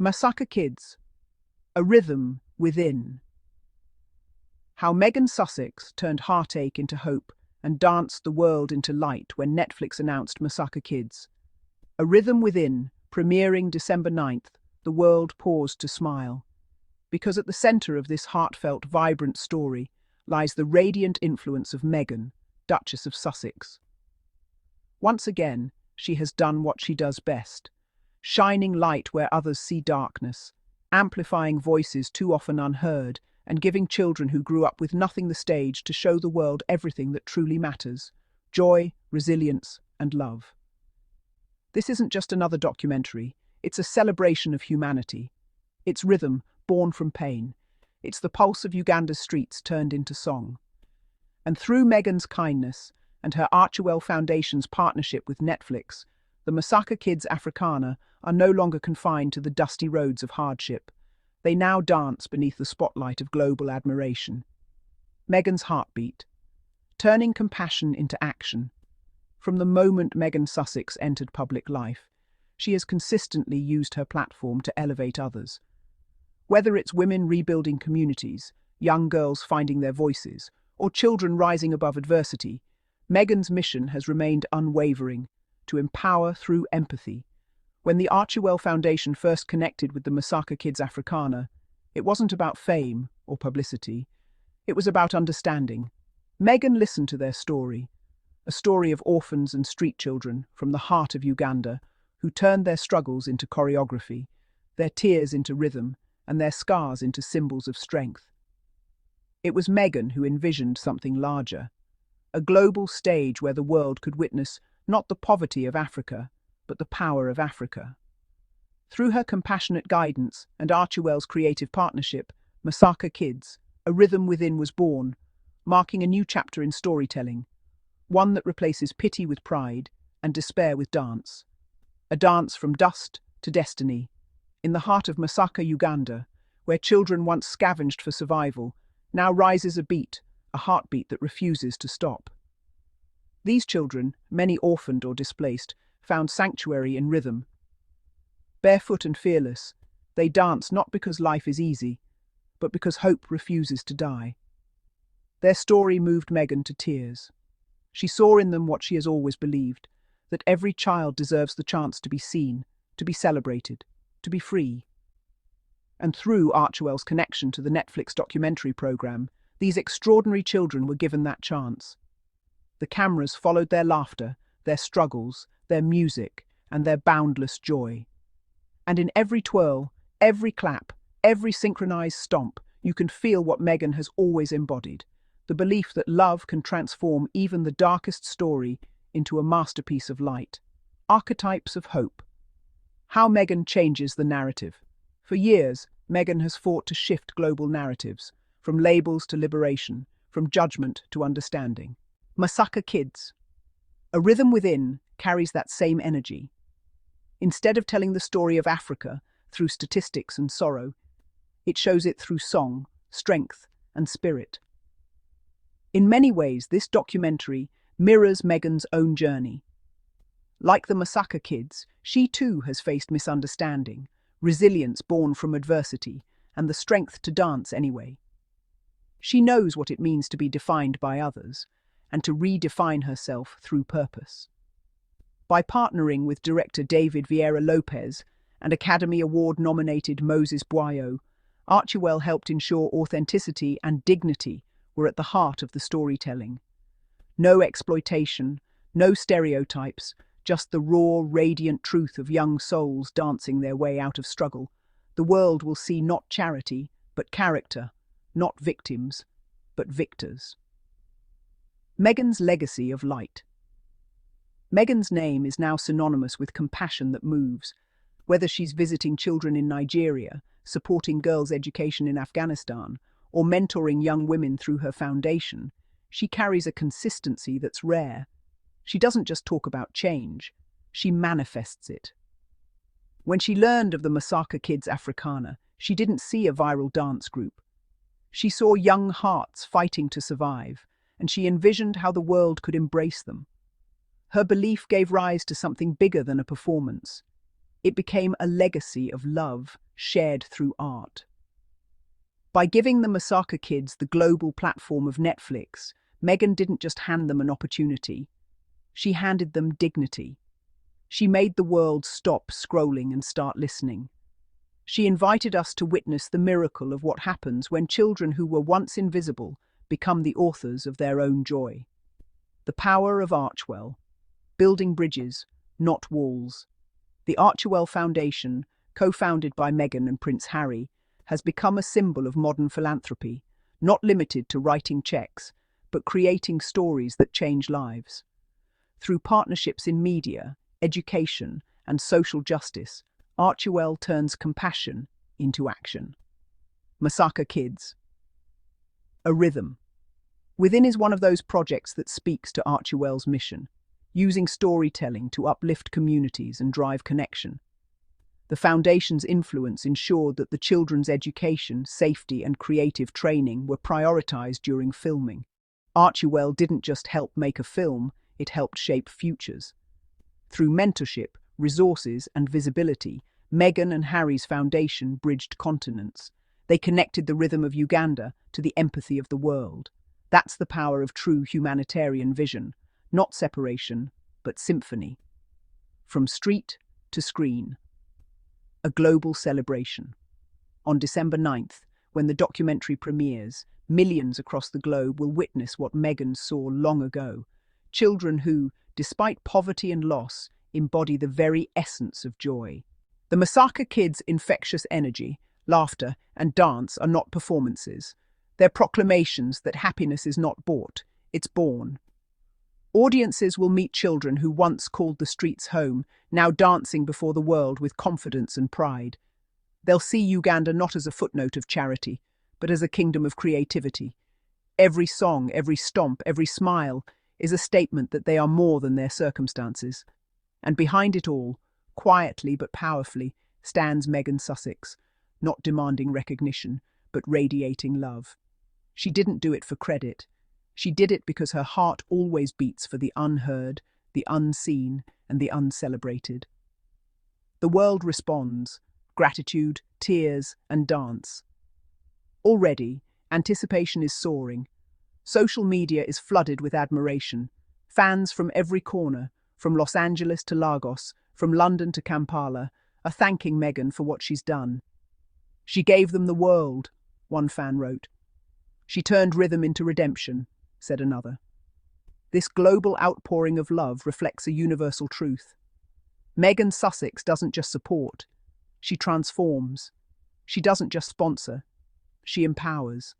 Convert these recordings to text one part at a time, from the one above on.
Masaka Kids, a rhythm within. How Meghan Sussex turned heartache into hope and danced the world into light when Netflix announced Masaka Kids. A Rhythm Within, premiering December 9th, the world paused to smile. Because at the centre of this heartfelt, vibrant story lies the radiant influence of Meghan, Duchess of Sussex. Once again, she has done what she does best, shining light where others see darkness, amplifying voices too often unheard, and giving children who grew up with nothing the stage to show the world everything that truly matters: joy, resilience, and love. This isn't just another documentary, it's a celebration of humanity. It's rhythm, born from pain. It's the pulse of Uganda's streets turned into song. And through Meghan's kindness and her Archewell Foundation's partnership with Netflix, the Masaka Kids Africana are no longer confined to the dusty roads of hardship. They now dance beneath the spotlight of global admiration. Meghan's heartbeat, turning compassion into action. From the moment Meghan Sussex entered public life, she has consistently used her platform to elevate others. Whether it's women rebuilding communities, young girls finding their voices, or children rising above adversity, Meghan's mission has remained unwavering: to empower through empathy. When the Archewell Foundation first connected with the Masaka Kids Africana, it wasn't about fame or publicity. It was about understanding. Meghan listened to their story, a story of orphans and street children from the heart of Uganda who turned their struggles into choreography, their tears into rhythm, and their scars into symbols of strength. It was Meghan who envisioned something larger, a global stage where the world could witness not the poverty of Africa, but the power of Africa. Through her compassionate guidance and Archewell's creative partnership, Masaka Kids, a Rhythm Within was born, marking a new chapter in storytelling, one that replaces pity with pride and despair with dance. A dance from dust to destiny, in the heart of Masaka, Uganda, where children once scavenged for survival, now rises a beat, a heartbeat that refuses to stop. These children, many orphaned or displaced, found sanctuary in rhythm. Barefoot and fearless, they dance not because life is easy, but because hope refuses to die. Their story moved Meghan to tears. She saw in them what she has always believed, that every child deserves the chance to be seen, to be celebrated, to be free. And through Archewell's connection to the Netflix documentary program, these extraordinary children were given that chance. The cameras followed their laughter, their struggles, their music, and their boundless joy. And in every twirl, every clap, every synchronized stomp, you can feel what Meghan has always embodied: the belief that love can transform even the darkest story into a masterpiece of light. Archetypes of hope. How Meghan changes the narrative. For years, Meghan has fought to shift global narratives, from labels to liberation, from judgment to understanding. Masaka Kids, a Rhythm Within, carries that same energy. Instead of telling the story of Africa through statistics and sorrow, it shows it through song, strength, and spirit. In many ways, this documentary mirrors Meghan's own journey. Like the Masaka Kids, she too has faced misunderstanding, resilience born from adversity, and the strength to dance anyway. She knows what it means to be defined by others, and to redefine herself through purpose. By partnering with director David Vieira Lopez and Academy Award-nominated Moses Bwayo, Archewell helped ensure authenticity and dignity were at the heart of the storytelling. No exploitation, no stereotypes, just the raw, radiant truth of young souls dancing their way out of struggle. The world will see not charity, but character, not victims, but victors. Meghan's legacy of light. Meghan's name is now synonymous with compassion that moves. Whether she's visiting children in Nigeria, supporting girls' education in Afghanistan, or mentoring young women through her foundation, she carries a consistency that's rare. She doesn't just talk about change, she manifests it. When she learned of the Masaka Kids Africana, she didn't see a viral dance group. She saw young hearts fighting to survive, and she envisioned how the world could embrace them. Her belief gave rise to something bigger than a performance. It became a legacy of love shared through art. By giving the Masaka Kids the global platform of Netflix, Meghan didn't just hand them an opportunity, she handed them dignity. She made the world stop scrolling and start listening. She invited us to witness the miracle of what happens when children who were once invisible become the authors of their own joy. The power of Archewell, building bridges, not walls. The Archewell Foundation, co-founded by Meghan and Prince Harry, has become a symbol of modern philanthropy, not limited to writing checks, but creating stories that change lives. Through partnerships in media, education, and social justice, Archewell turns compassion into action. Masaka Kids. A rhythm. Within is one of those projects that speaks to Archewell's mission, using storytelling to uplift communities and drive connection. The Foundation's influence ensured that the children's education, safety, and creative training were prioritized during filming. Archewell didn't just help make a film, it helped shape futures. Through mentorship, resources, and visibility, Meghan and Harry's foundation bridged continents. They connected the rhythm of Uganda to the empathy of the world. That's the power of true humanitarian vision, not separation, but symphony. From street to screen. A global celebration. On December 9th, when the documentary premieres, millions across the globe will witness what Meghan saw long ago. Children who, despite poverty and loss, embody the very essence of joy. The Masaka Kids' infectious energy, laughter, and dance are not performances. They're proclamations that happiness is not bought, it's born. Audiences will meet children who once called the streets home, now dancing before the world with confidence and pride. They'll see Uganda not as a footnote of charity, but as a kingdom of creativity. Every song, every stomp, every smile is a statement that they are more than their circumstances. And behind it all, quietly but powerfully, stands Meghan Sussex, not demanding recognition, but radiating love. She didn't do it for credit. She did it because her heart always beats for the unheard, the unseen, and the uncelebrated. The world responds, gratitude, tears, and dance. Already, anticipation is soaring. Social media is flooded with admiration. Fans from every corner, from Los Angeles to Lagos, from London to Kampala, are thanking Meghan for what she's done. She gave them the world, one fan wrote. She turned rhythm into redemption, said another. This global outpouring of love reflects a universal truth. Meghan Sussex doesn't just support, she transforms. She doesn't just sponsor, she empowers.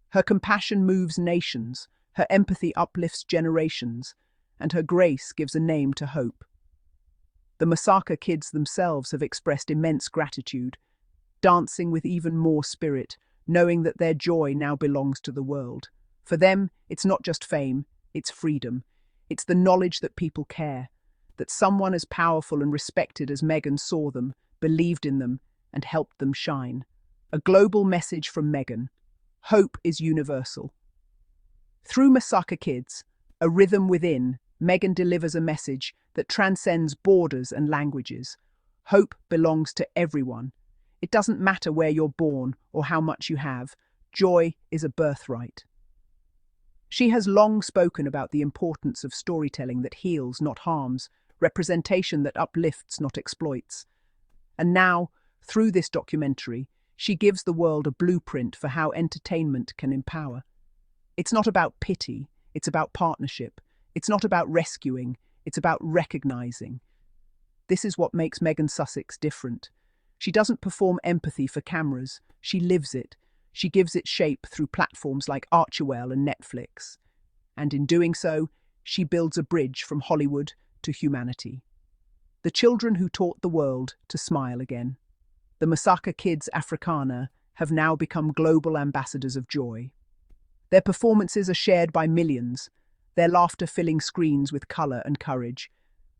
Her compassion moves nations, her empathy uplifts generations, and her grace gives a name to hope. The Masaka Kids themselves have expressed immense gratitude, dancing with even more spirit, knowing that their joy now belongs to the world. For them, it's not just fame, it's freedom. It's the knowledge that people care, that someone as powerful and respected as Meghan saw them, believed in them, and helped them shine. A global message from Meghan. Hope is universal. Through Masaka Kids, a rhythm within, Meghan delivers a message that transcends borders and languages. Hope belongs to everyone. It doesn't matter where you're born or how much you have. Joy is a birthright. She has long spoken about the importance of storytelling that heals, not harms, representation that uplifts, not exploits. And now, through this documentary, she gives the world a blueprint for how entertainment can empower. It's not about pity, it's about partnership. It's not about rescuing, it's about recognizing. This is what makes Meghan Sussex different. She doesn't perform empathy for cameras, she lives it. She gives it shape through platforms like Archewell and Netflix. And in doing so, she builds a bridge from Hollywood to humanity. The children who taught the world to smile again. The Masaka Kids Africana have now become global ambassadors of joy. Their performances are shared by millions, their laughter filling screens with colour and courage.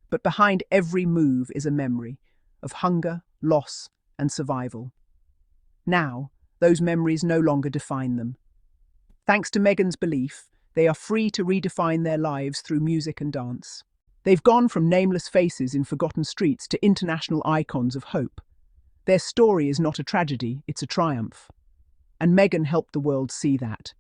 But behind every move is a memory of hunger, loss, and survival. Now, those memories no longer define them. Thanks to Meghan's belief, they are free to redefine their lives through music and dance. They've gone from nameless faces in forgotten streets to international icons of hope. Their story is not a tragedy, it's a triumph. And Meghan helped the world see that.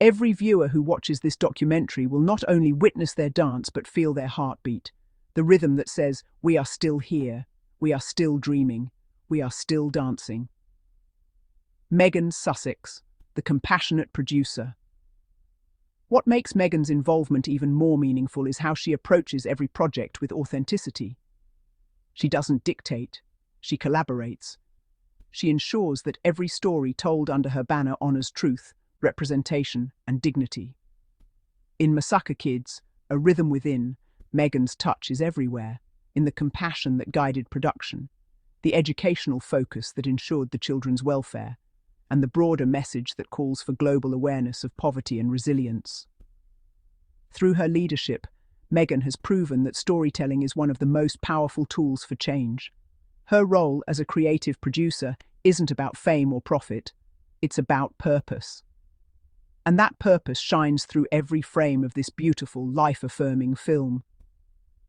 Every viewer who watches this documentary will not only witness their dance but feel their heartbeat, the rhythm that says, "We are still here, we are still dreaming, we are still dancing." Meghan Sussex, the compassionate producer. What makes Meghan's involvement even more meaningful is how she approaches every project with authenticity. She doesn't dictate, she collaborates. She ensures that every story told under her banner honors truth, representation, and dignity. In Masaka Kids, A Rhythm Within, Meghan's touch is everywhere, in the compassion that guided production, the educational focus that ensured the children's welfare, and the broader message that calls for global awareness of poverty and resilience. Through her leadership, Meghan has proven that storytelling is one of the most powerful tools for change. Her role as a creative producer isn't about fame or profit, it's about purpose. And that purpose shines through every frame of this beautiful, life-affirming film.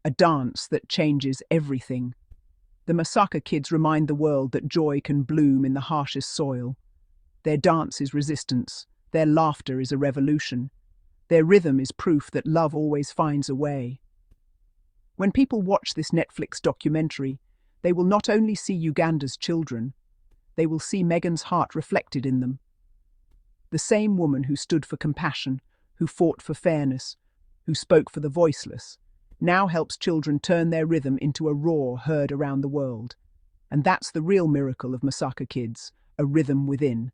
A dance that changes everything. The Masaka Kids remind the world that joy can bloom in the harshest soil. Their dance is resistance, their laughter is a revolution. Their rhythm is proof that love always finds a way. When people watch this Netflix documentary, they will not only see Uganda's children, they will see Meghan's heart reflected in them. The same woman who stood for compassion, who fought for fairness, who spoke for the voiceless, now helps children turn their rhythm into a roar heard around the world. And that's the real miracle of Masaka Kids, A Rhythm Within.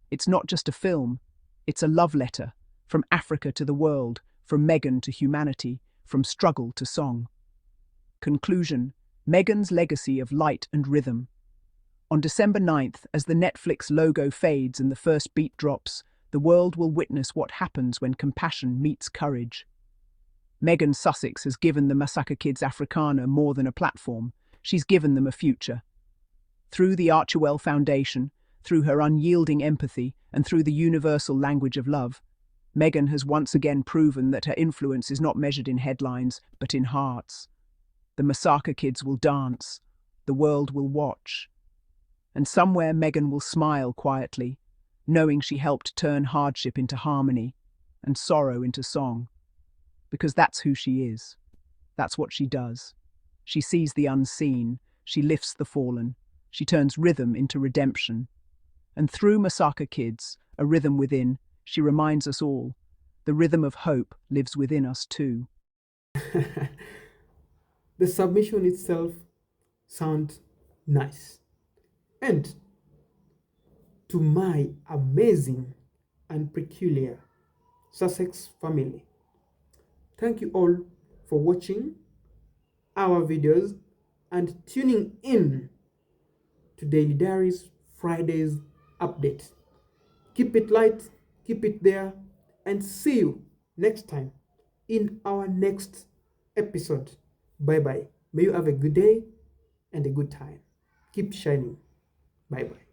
It's not just a film, it's a love letter, from Africa to the world, from Meghan to humanity, from struggle to song. Conclusion: Meghan's legacy of light and rhythm. On December 9th, as the Netflix logo fades and the first beat drops, the world will witness what happens when compassion meets courage. Meghan Sussex has given the Masaka Kids Africana more than a platform, she's given them a future. Through the Archewell Foundation, through her unyielding empathy, and through the universal language of love, Meghan has once again proven that her influence is not measured in headlines, but in hearts. The Masaka Kids will dance, the world will watch. And somewhere Meghan will smile quietly, knowing she helped turn hardship into harmony, and sorrow into song. Because that's who she is. That's what she does. She sees the unseen, she lifts the fallen, she turns rhythm into redemption. And through Masaka Kids, A Rhythm Within, she reminds us all, the rhythm of hope lives within us too. The submission itself sounds nice. And to my amazing and peculiar Sussex family, thank you all for watching our videos and tuning in to Daily Diaries Fridays update. Keep it light, keep it there, and see you next time in our next episode. Bye bye. May you have a good day and a good time. Keep shining. Bye bye.